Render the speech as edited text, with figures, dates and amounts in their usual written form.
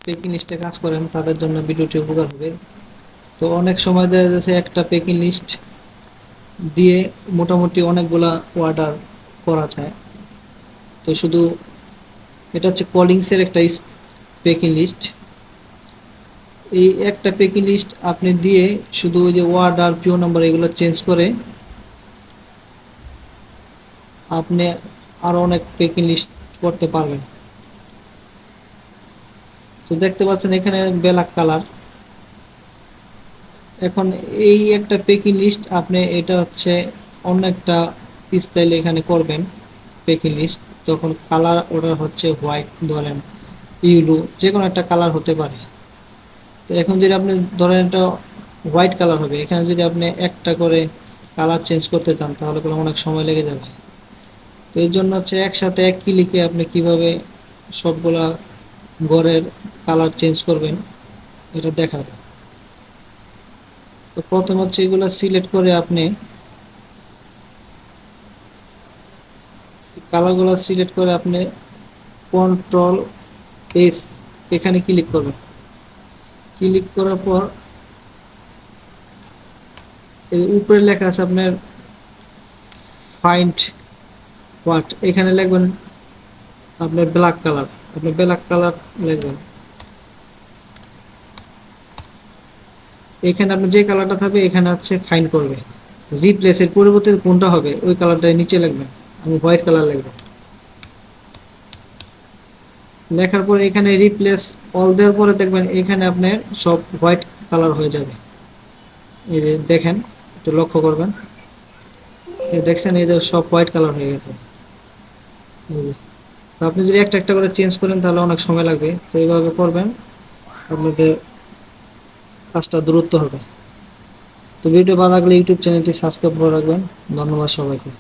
Packing লিস্টে কাজ করেন তাদের জন্য ভিডিওটি উপকার হবে। তো অনেক সময় দেখা যাচ্ছে একটা পেকিং লিস্ট দিয়ে মোটামুটি অনেকগুলা অর্ডার করা যায়। তো শুধু এটা হচ্ছে কলিংসের একটা পেকিং লিস্ট। এই একটা পেকিং লিস্ট আপনি দিয়ে শুধু ওই যে অর্ডার পিও নাম্বার এগুলো চেঞ্জ করে আপনি আরো অনেক পেকিং লিস্ট করতে পারবেন। তো দেখতে পাচ্ছেন এখানে ব্ল্যাক কালার। এখন এই একটা পেকিং লিস্ট আপনি এটা হচ্ছে অন্য একটা স্টাইলে এখানে করবেন পেকিং লিস্ট, তখন কালার ওটা হচ্ছে হোয়াইট ধরেন ইউলো যে কোনো একটা কালার হতে পারে। তো এখন যদি আপনি ধরেন এটা হোয়াইট কালার হবে, এখানে যদি আপনি একটা করে কালার চেঞ্জ করতে চান তাহলে কোনো অনেক সময় লেগে যাবে। তো এই জন্য হচ্ছে একসাথে এক ক্লিকে আপনি কিভাবে সবগুলা ঘরের কালার চেঞ্জ করবেন এটা দেখাবো। তো প্রথম হচ্ছে এগুলো সিলেক্ট করে আপনি কালারগুলো সিলেক্ট করে আপনি কন্ট্রোল এস এখানে ক্লিক করবেন। ক্লিক করার পর এই উপরে লেখা আছে আপনার ফাইন্ড হোয়াট, এখানে লিখবেন আপনার ব্ল্যাক কালার, আপনি ব্ল্যাক কালার লিখবেন। এখানে আপনি যে কালারটা থাকবে এখানে হচ্ছে ফাইন্ড করবে। রিপ্লেসের পরিবর্তে কোনটা হবে ওই কালারটা নিচে লিখবেন। আমি হোয়াইট কালার লিখব। লেখার পরে এখানে রিপ্লেস অল দেওয়ার পরে দেখবেন এখানে আপনার সব হোয়াইট কালার হয়ে যাবে। এই যে দেখেন, একটু লক্ষ্য করবেন, এই দেখছেন এই যে সব হোয়াইট কালার হয়ে গেছে। এই যে তো আপনি যদি একটা একটা করে চেঞ্জ করেন তাহলে অনেক সময় লাগবে। তো এইভাবে করবেন, আপনাদের কাজটা দ্রুত হবে। তো ভিডিও ভালো লাগলে ইউটিউব চ্যানেলটি সাবস্ক্রাইব করে রাখবেন। ধন্যবাদ সবাইকে।